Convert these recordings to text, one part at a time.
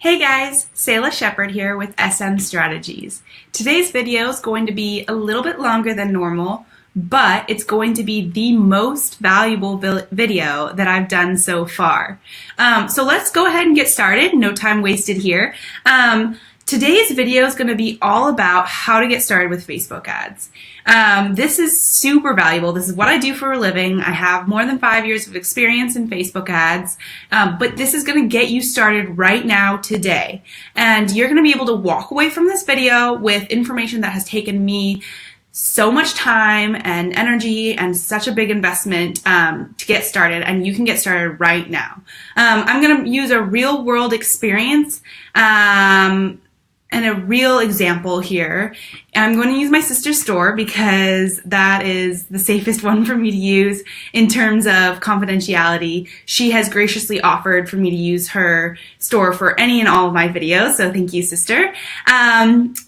Hey guys, Selah Shepard here with SM Strategies. Today's video is going to be a little bit longer than normal, but it's going to be the most valuable video that I've done so far. So let's go ahead and get started. No time wasted here. Today's video is going to be all about how to get started with Facebook ads. This is super valuable. This is what I do for a living. I have more than 5 years of experience in Facebook ads, but this is going to get you started right now today. And you're going to be able to walk away from this video with information that has taken me so much time and energy and such a big investment to get started, and you can get started right now. I'm going to use a real world experience and a real example here. I'm going to use my sister's store because that is the safest one for me to use in terms of confidentiality. She has graciously offered for me to use her store for any and all of my videos, so thank you, sister.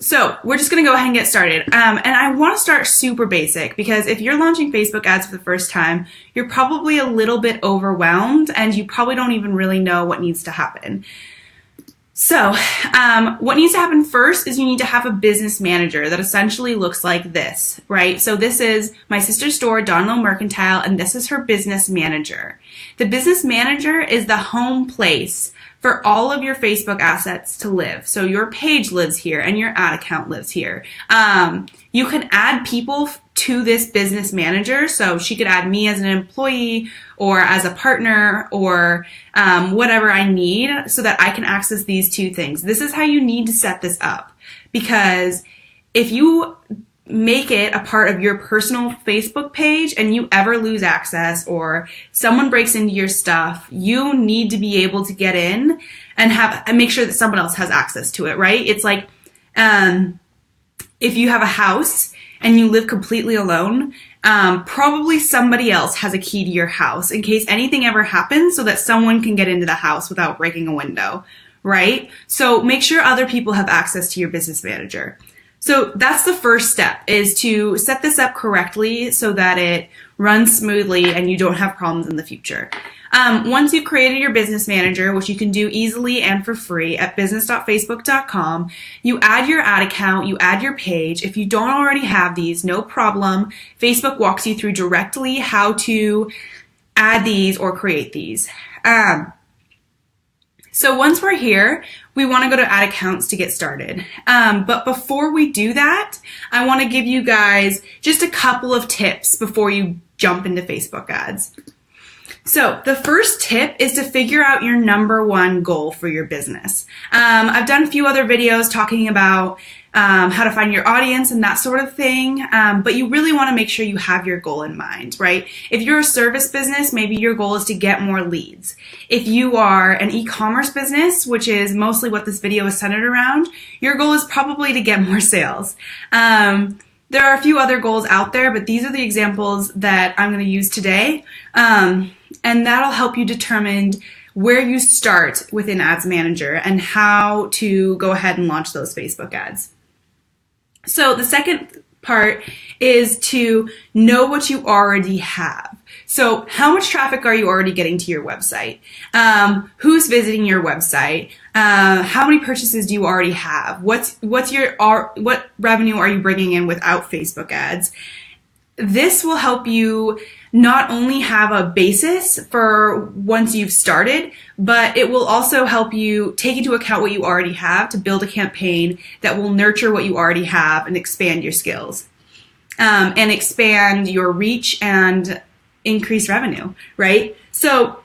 So we're just going to go ahead and get started. And I want to start super basic because if you're launching Facebook ads for the first time, you're probably a little bit overwhelmed and you probably don't even really know what needs to happen. So what needs to happen first is you need to have a business manager that essentially looks like this, right? So this is my sister's store, Donlow Mercantile, and this is her business manager. The business manager is the home place for all of your Facebook assets to live. So your page lives here and your ad account lives here. You can add people to this business manager. So she could add me as an employee or as a partner or whatever I need so that I can access these two things. This is how you need to set this up, because if you make it a part of your personal Facebook page and you ever lose access or someone breaks into your stuff, you need to be able to get in and make sure that someone else has access to it, right? It's like if you have a house and you live completely alone, probably somebody else has a key to your house in case anything ever happens so that someone can get into the house without breaking a window, right? So make sure other people have access to your business manager. So that's the first step, is to set this up correctly so that it runs smoothly and you don't have problems in the future. Once you've created your business manager, which you can do easily and for free at business.facebook.com, you add your ad account, you add your page. If you don't already have these, no problem. Facebook walks you through directly how to add these or create these. So once we're here, we want to go to ad accounts to get started. But before we do that, I want to give you guys just a couple of tips before you jump into Facebook ads. So the first tip is to figure out your number one goal for your business. I've done a few other videos talking about how to find your audience and that sort of thing, but you really want to make sure you have your goal in mind, right? If you're a service business, maybe your goal is to get more leads. If you are an e-commerce business, which is mostly what this video is centered around, your goal is probably to get more sales. There are a few other goals out there, but these are the examples that I'm going to use today. And that'll help you determine where you start within Ads Manager and how to go ahead and launch those Facebook ads. So the second part is to know what you already have. So how much traffic are you already getting to your website? Who's visiting your website? How many purchases do you already have? What revenue are you bringing in without Facebook ads? This will help you not only have a basis for once you've started, but it will also help you take into account what you already have to build a campaign that will nurture what you already have and expand your skills, and expand your reach and increase revenue, right? So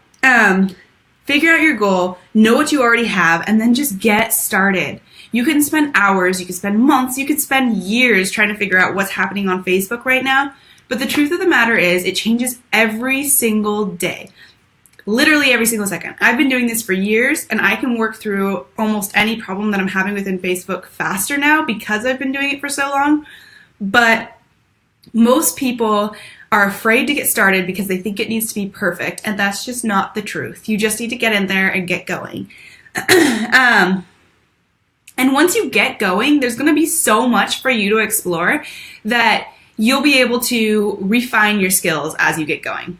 figure out your goal, know what you already have, and then just get started. You can spend hours, you can spend months, you could spend years trying to figure out what's happening on Facebook right now. But the truth of the matter is it changes every single day, literally every single second. I've been doing this for years and I can work through almost any problem that I'm having within Facebook faster now because I've been doing it for so long. But most people are afraid to get started because they think it needs to be perfect, and that's just not the truth. You just need to get in there and get going. And once you get going, there's going to be so much for you to explore that you'll be able to refine your skills as you get going.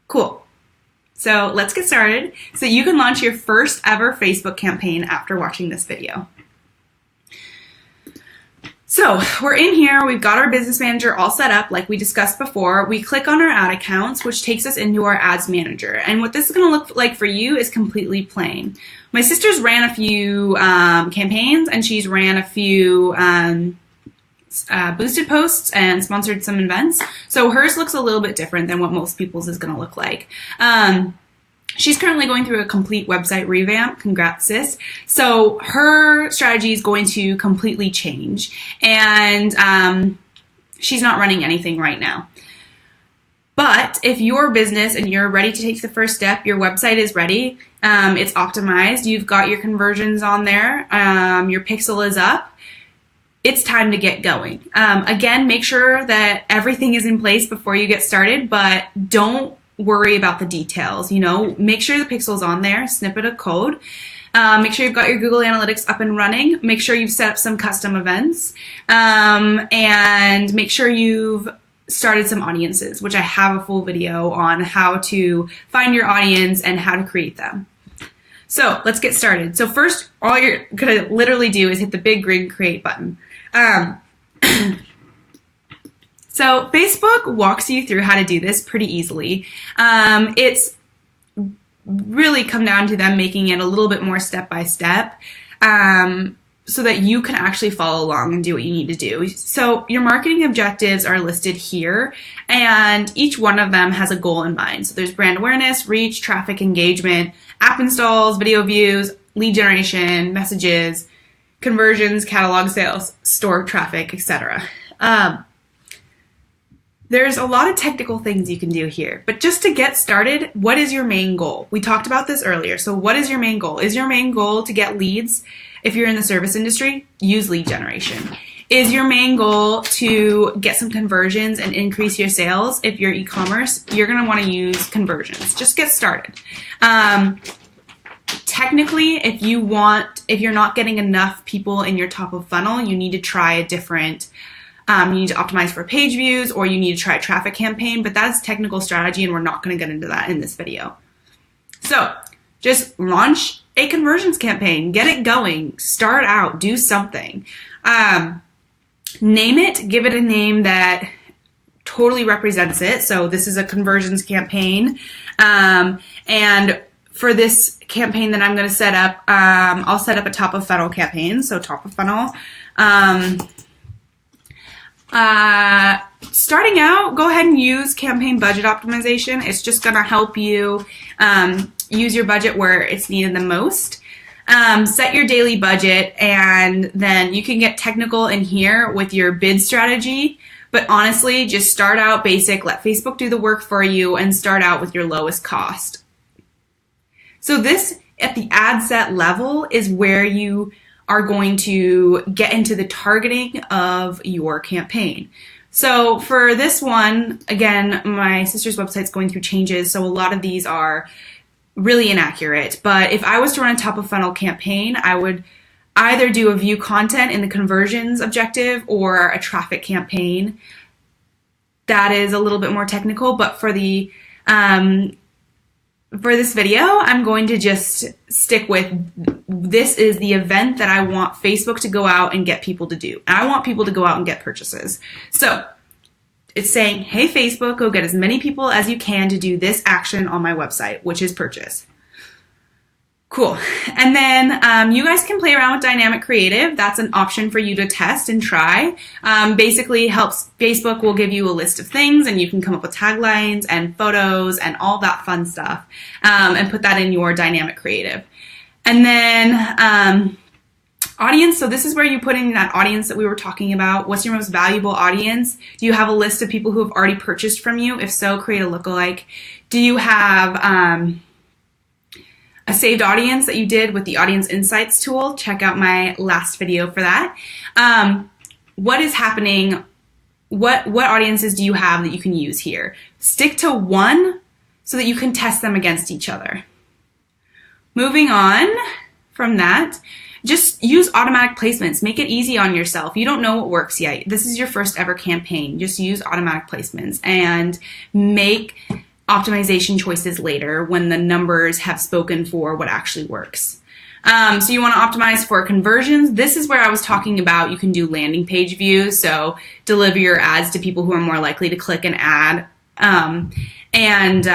Cool. So let's get started so you can launch your first ever Facebook campaign after watching this video. So we're in here, we've got our business manager all set up like we discussed before. We click on our ad accounts, which takes us into our ads manager. And what this is gonna look like for you is completely plain. My sister's ran a few campaigns, and she's ran a few boosted posts and sponsored some events. So hers looks a little bit different than what most people's is gonna look like. She's currently going through a complete website revamp. Congrats, sis. So her strategy is going to completely change, and she's not running anything right now. But if your business and you're ready to take the first step, your website is ready, it's optimized, you've got your conversions on there, your pixel is up, it's time to get going. Again, make sure that everything is in place before you get started, but don't worry about the details. Make sure the pixel's on there, snippet of code. Make sure you've got your Google Analytics up and running. Make sure you've set up some custom events, and make sure you've started some audiences, which I have a full video on how to find your audience and how to create them. So let's get started. So first, all you're gonna literally do is hit the big green create button. So Facebook walks you through how to do this pretty easily. It's really come down to them making it a little bit more step-by-step, so that you can actually follow along and do what you need to do. So your marketing objectives are listed here, and each one of them has a goal in mind. So there's brand awareness, reach, traffic engagement, app installs, video views, lead generation, messages, conversions, catalog sales, store traffic, etc. There's a lot of technical things you can do here, but just to get started, what is your main goal? We talked about this earlier. So what is your main goal? Is your main goal to get leads? If you're in the service industry, use lead generation. Is your main goal to get some conversions and increase your sales? If you're e-commerce, you're going to want to use conversions. Just get started. Technically, if you're not getting enough people in your top of funnel, you need to try a different you need to optimize for page views, or you need to try a traffic campaign, but that's technical strategy, and we're not going to get into that in this video. So just launch a conversions campaign, get it going, start out, do something. Name it, give it a name that totally represents it. So this is a conversions campaign. And for this campaign that I'm going to set up, I'll set up a top of funnel campaign. So top of funnel. Starting out, go ahead and use campaign budget optimization. It's just going to help you use your budget where it's needed the most. Set your daily budget, and then you can get technical in here with your bid strategy. But honestly, just start out basic, let Facebook do the work for you, and start out with your lowest cost. So this, at the ad set level, is where you are going to get into the targeting of your campaign. So for this one, again, my sister's website's going through changes, so a lot of these are really inaccurate. But if I was to run a top of funnel campaign, I would either do a view content in the conversions objective or a traffic campaign. That is a little bit more technical, but for this video, I'm going to just stick with this is the event that I want Facebook to go out and get people to do. And I want people to go out and get purchases. So it's saying, hey, Facebook, go get as many people as you can to do this action on my website, which is purchase. Cool. And then you guys can play around with dynamic creative. That's an option for you to test and try. Basically helps, Facebook will give you a list of things and you can come up with taglines and photos and all that fun stuff, and put that in your dynamic creative. And then audience. So this is where you put in that audience that we were talking about. What's your most valuable audience? Do you have a list of people who have already purchased from you? If so, create a lookalike. Do you have a saved audience that you did with the Audience Insights tool? Check out my last video for that. What is happening? What audiences do you have that you can use here? Stick to one so that you can test them against each other. Moving on from that, just use automatic placements. Make it easy on yourself. You don't know what works yet. This is your first ever campaign. Just use automatic placements and make optimization choices later when the numbers have spoken for what actually works. So you want to optimize for conversions. This is where I was talking about you can do landing page views. So deliver your ads to people who are more likely to click an ad and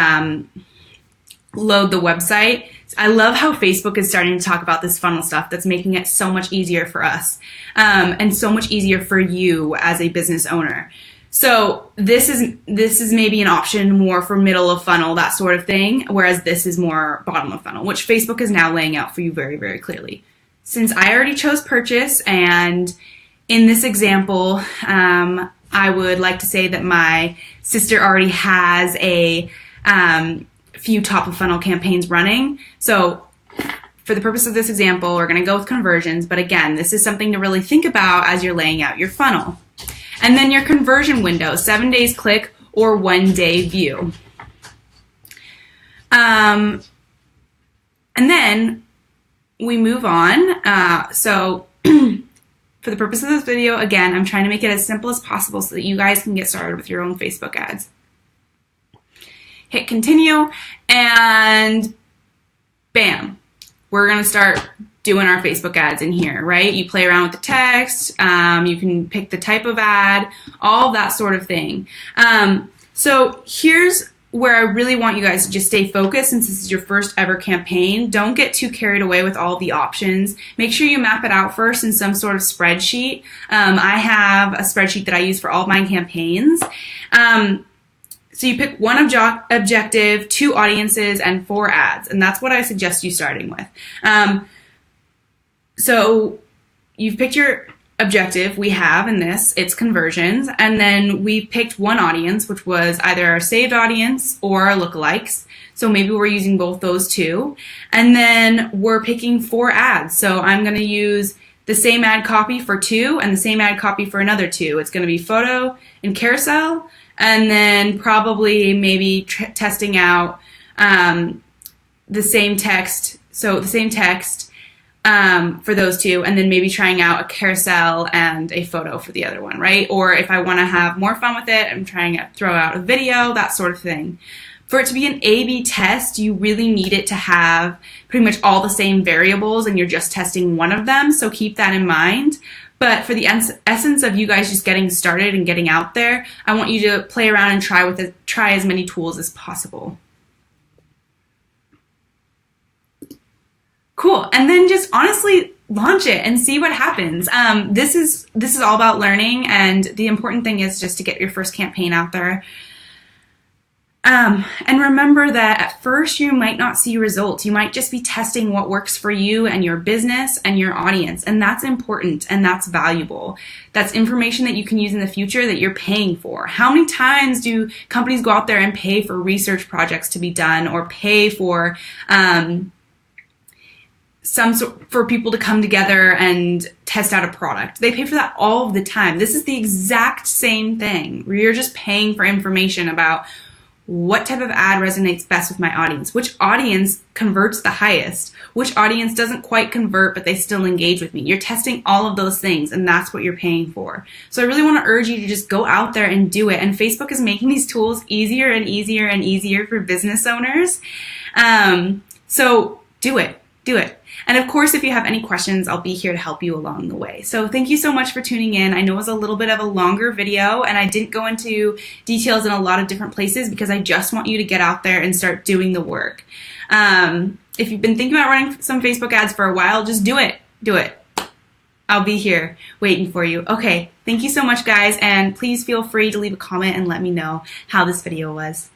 load the website. I love how Facebook is starting to talk about this funnel stuff that's making it so much easier for us and so much easier for you as a business owner. So this is maybe an option more for middle of funnel, that sort of thing, whereas this is more bottom of funnel, which Facebook is now laying out for you very, very clearly. Since I already chose purchase, and in this example, I would like to say that my sister already has a few top of funnel campaigns running. So for the purpose of this example, we're going to go with conversions. But again, this is something to really think about as you're laying out your funnel. And then your conversion window, 7 days click or 1 day view. And then we move on. So for the purpose of this video, again, I'm trying to make it as simple as possible so that you guys can get started with your own Facebook ads. Hit continue, and bam, we're going to start doing our Facebook ads in here, right? You play around with the text, you can pick the type of ad, all that sort of thing. So here's where I really want you guys to just stay focused since this is your first ever campaign. Don't get too carried away with all the options. Make sure you map it out first in some sort of spreadsheet. I have a spreadsheet that I use for all of my campaigns. So you pick one objective, 2 audiences, and 4 ads, and that's what I suggest you starting with. So you've picked your objective. We have in this, it's conversions, and then we picked one audience, which was either our saved audience or our lookalikes. So maybe we're using both those 2. And then we're picking 4 ads. So I'm going to use the same ad copy for 2 and the same ad copy for another 2. It's going to be photo and carousel, and then probably maybe testing out the same text. So the same text for those 2, and then maybe trying out a carousel and a photo for the other one, right? Or if I want to have more fun with it, I'm trying to throw out a video, that sort of thing. For it to be an A/B test, you really need it to have pretty much all the same variables and you're just testing one of them, so keep that in mind. But for the essence of you guys just getting started and getting out there, I want you to play around and try as many tools as possible. Cool. And then just honestly launch it and see what happens. This is all about learning, and the important thing is just to get your first campaign out there. And remember that at first you might not see results. You might just be testing what works for you and your business and your audience. And that's important and that's valuable. That's information that you can use in the future that you're paying for. How many times do companies go out there and pay for research projects to be done, or pay for for people to come together and test out a product? They pay for that all of the time. This is the exact same thing, where you're just paying for information about what type of ad resonates best with my audience, which audience converts the highest, which audience doesn't quite convert but they still engage with me. You're testing all of those things, and that's what you're paying for. So I really want to urge you to just go out there and do it. And Facebook is making these tools easier and easier and easier for business owners. So do it. Do it. And of course, if you have any questions, I'll be here to help you along the way. So thank you so much for tuning in. I know it was a little bit of a longer video, and I didn't go into details in a lot of different places because I just want you to get out there and start doing the work. If you've been thinking about running some Facebook ads for a while, just do it. Do it. I'll be here waiting for you. Okay, thank you so much, guys, and please feel free to leave a comment and let me know how this video was.